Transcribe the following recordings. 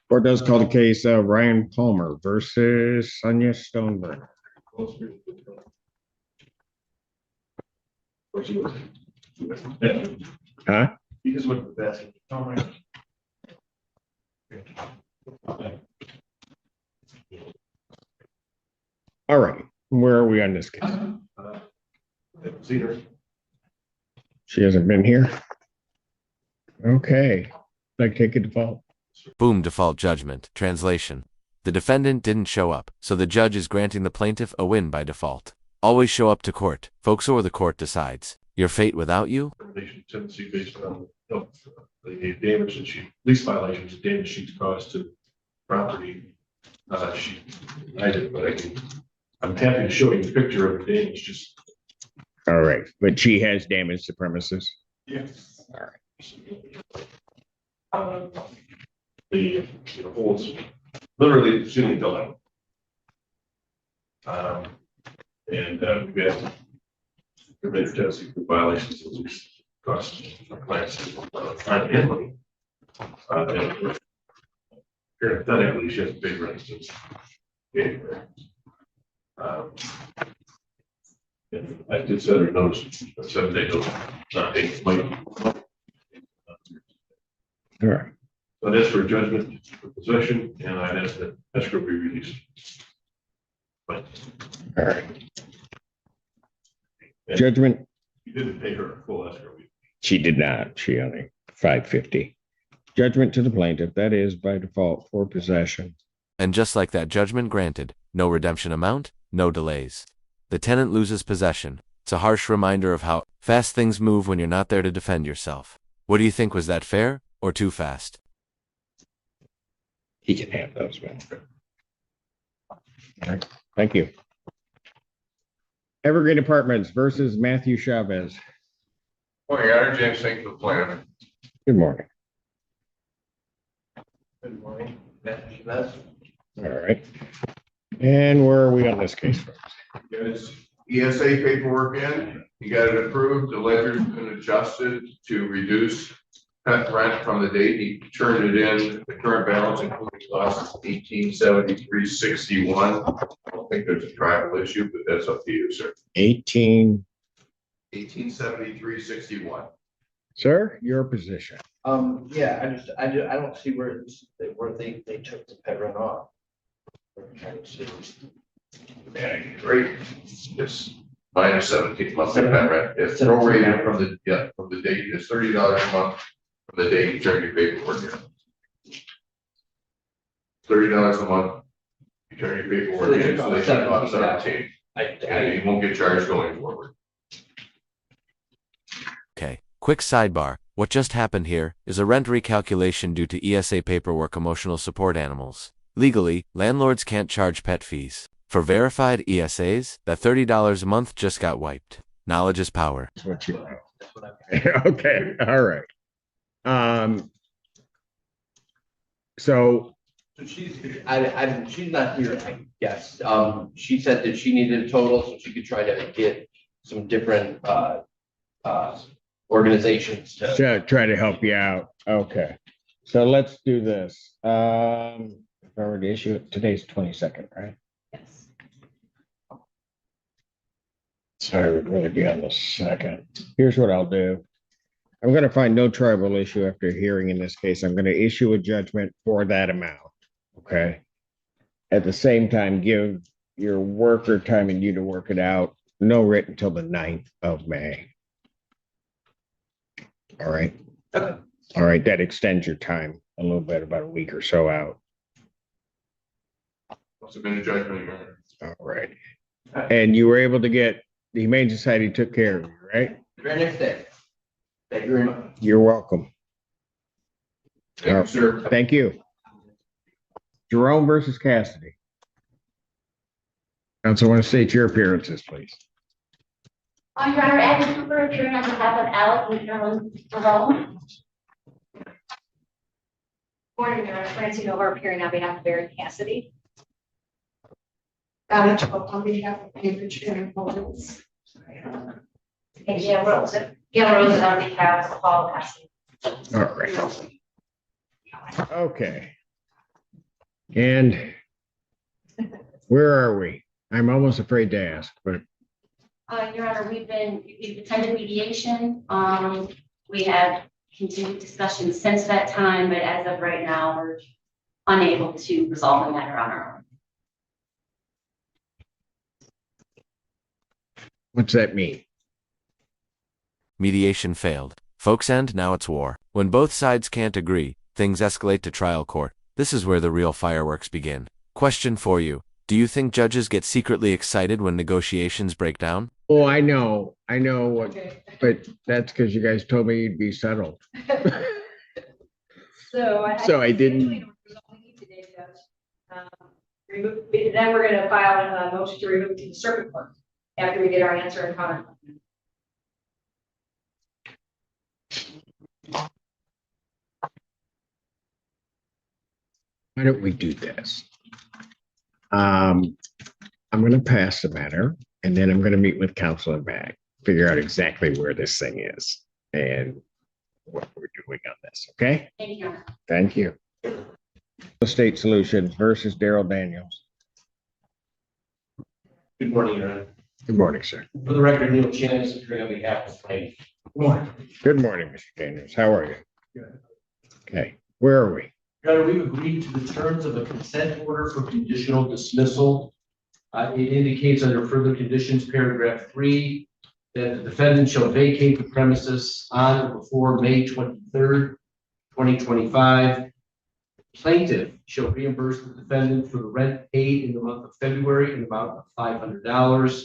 Court does call the case of Ryan Palmer versus Sonia Stoneberg. Huh? You just went to the basket. All right, where are we on this case? See her. She hasn't been here. Okay, like take a default. Boom, default judgment. Translation. The defendant didn't show up, so the judge is granting the plaintiff a win by default. Always show up to court, folks, or the court decides. Your fate without you? Tendency based on the damage that lease violations, the damage she's caused to property. I did, but I'm happy to show you a picture of the damage. Just all right, but she has damaged the premises. yes. All right. The holes literally the ceiling fell out. And we've had major tendency for violations of lease costs our clients time and money. And parenthetically, she has a big rent since January. And I did set her notice, a 7-day notice, not 8 late. All right. So that's for judgment for possession, and I'd ask that escrow be released. But All right. Judgment. you didn't pay her a full escrow. She did not. She only $550. Judgment to the plaintiff. That is by default for possession. And just like that, judgment granted. No redemption amount, no delays. The tenant loses possession. It's a harsh reminder of how fast things move when you're not there to defend yourself. What do you think? Was that fair or too fast? He can have those, man. All right. Thank you. Evergreen Apartments versus Matthew Chavez. Morning, Honor. James Sink for the plaintiff. Good morning. Good morning. Matthew Chavez. All right. And where are we on this case, folks? Got his ESA paperwork in. He got it approved. The ledger's been adjusted to reduce pet rent from the date he turned it in. The current balance, including costs, is $1873.61. I don't think there's a tribal issue, but that's up to you, sir. 1873.61. Sir, your position. Yeah, I don't see where they took the pet rent off. Great. It's minus 17 monthly pet rent. It's prorated from the date. It's $30 a month from the date you turn your paperwork in. $30 a month. You turn your paperwork in, so they take off 17. And you won't get charged going forward. Okay, quick sidebar. What just happened here is a rent recalculation due to ESA paperwork emotional support animals. Legally, landlords can't charge pet fees. For verified ESAs, that $30 a month just got wiped. Knowledge is power. That's what you know. Okay, all right. So she's not here, I guess. She said that she needed a total so she could try to get some different organizations to try to help you out. Okay. So let's do this. If I were to issue it, today's 22nd, right? Yes. Sorry, we're going to be on the 2nd. Here's what I'll do. I'm going to find no tribal issue after hearing in this case. I'm going to issue a judgment for that amount. Okay. At the same time, give your worker time and you to work it out. No writ until the 9th of May. All right. Okay. All right. That extends your time a little bit, about a week or so out. Must have been a judgment, Your Honor. All right. And you were able to get the Humane Society took care of you, right? very next day. Thank you very much. You're welcome. Thank you, sir. Thank you. Jerome versus Cassidy. Council, want to state your appearances, please. Your Honor, Agnes Cooper, appearing on behalf of Alec and Jerome. Morning, Your Honor. Francie Nova, appearing on behalf of Eric Cassidy. On behalf of Cambridge Interpolance. And Gail Rose on behalf of Paul Cassidy. All right. Okay. And where are we? I'm almost afraid to ask, but Your Honor, we've attended mediation. We have continued discussions since that time, but as of right now, we're unable to resolve the matter on our own. what's that mean? Mediation failed. Folks end, now it's war. When both sides can't agree, things escalate to trial court. This is where the real fireworks begin. Question for you. Do you think judges get secretly excited when negotiations break down? Oh, I know what, Okay. but that's because you guys told me you'd be settled. So I didn't. Then we're gonna file a motion to remove it to the circuit court after we get our answer and comment. Why don't we do this? I'm gonna pass the matter and then I'm gonna meet with counsel and back, figure out exactly where this thing is and what we're doing on this, okay? Thank you, Your Honor. Thank you. Estate Solutions versus Daryl Daniels. Good morning, Your Honor. Good morning, sir. For the record, Neil Chan is appearing on behalf of plaintiff. Good morning. Good morning, Mr. Daniels. How are you? Good. Okay, where are we? Your Honor, we've agreed to the terms of a consent order for conditional dismissal. It indicates under further conditions, paragraph 3, that the defendant shall vacate the premises on or before May 23rd, 2025. Plaintiff shall reimburse the defendant for the rent paid in the month of February in the amount of $500.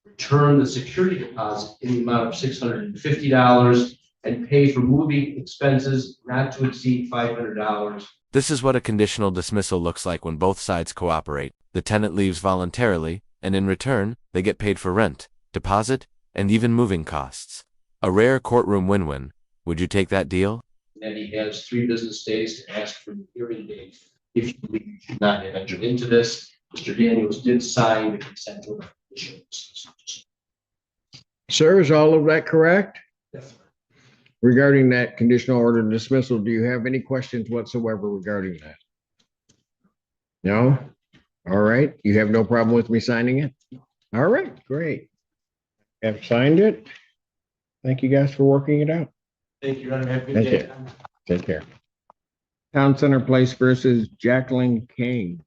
Return the security deposit in the amount of $650 and pay for moving expenses not to exceed $500. This is what a conditional dismissal looks like when both sides cooperate. The tenant leaves voluntarily, and in return, they get paid for rent, deposit, and even moving costs. A rare courtroom win-win. Would you take that deal? And he has 3 business days to ask for the hearing date. If you believe you should not have entered into this, Mr. Daniels did sign the consent order. Sir, is all of that correct? Yes. Regarding that conditional order dismissal, do you have any questions whatsoever regarding that? No? All right. You have no problem with me signing it? All right, great. Have signed it. Thank you guys for working it out. Thank you, Your Honor. Have a good Thank day. Take care. Town Center Place versus Jacqueline King.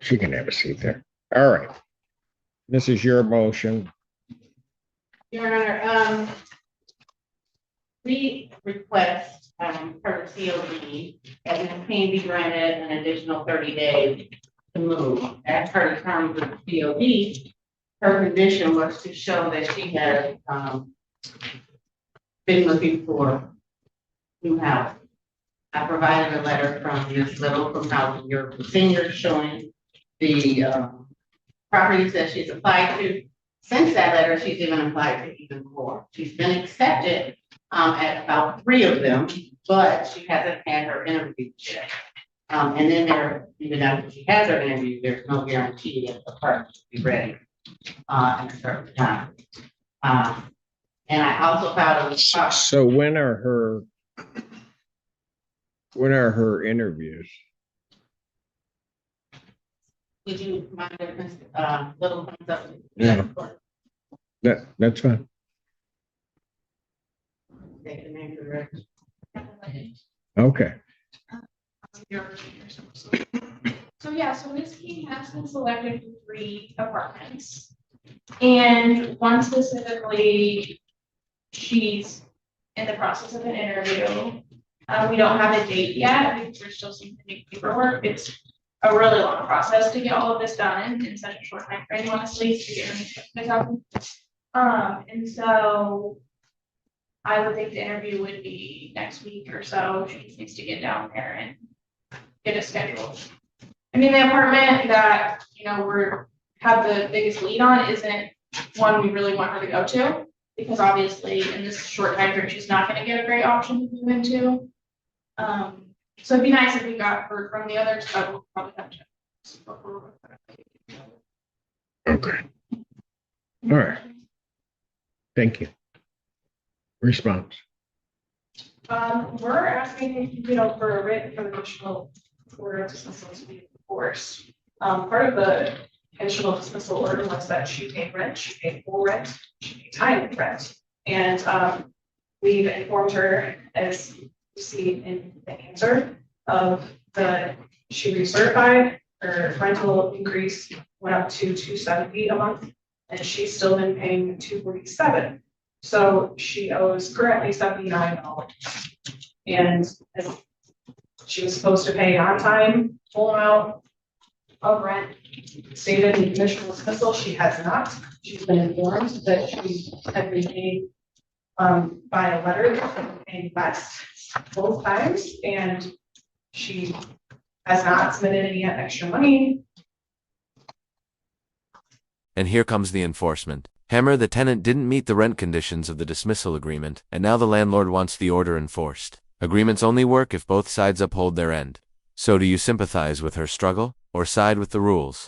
She can have a seat there. All right. This is your motion. Your Honor, we request, per COD, that Ms. King be granted an additional 30 days to move. As per the terms of the COD, her condition was to show that she has, been looking for new housing. I provided a letter from Ms. Little from Housing Europe for Seniors showing the, properties that she's applied to. Since that letter, she's even applied to even more. She's been accepted at about 3 of them, but she hasn't had her interview yet. And then even after she has her interview, there's no guarantee that the apartment will be ready in a certain time. And I also filed a So when are her interviews? Would you mind if Ms. Little comes up? Yeah. That's fine. Take the name of the record. Okay. So Ms. King has been selected for 3 apartments. And one specifically, she's in the process of an interview. We don't have a date yet because there's still some pending paperwork. It's a really long process to get all of this done in such a short time frame, honestly, to get everything done. And so I would think the interview would be next week or so. She just needs to get down there and get it scheduled. I mean, the apartment that, have the biggest lead on isn't one we really want her to go to, because obviously in this short time frame, she's not gonna get a great option to move into. So it'd be nice if we got her from the others, but we'll probably have to. Okay. All right. Thank you. Response. We're asking, for a writ for the conditional order of dismissal to be enforced. Part of the conditional dismissal order was that she paid rent, she paid full rent, she paid timely rent. And, we've informed her, as you see in the answer, she recertified, her rental increase went up to $270 a month, and she's still been paying $247. So she owes currently $79. And as she was supposed to pay on time, full amount of rent stated in the conditional dismissal, she has not. She's been informed that she had been paid by a letter that had been paying less both times, and she has not submitted any extra money. And here comes the enforcement. Hammer, the tenant didn't meet the rent conditions of the dismissal agreement, and now the landlord wants the order enforced. Agreements only work if both sides uphold their end. So do you sympathize with her struggle, or side with the rules?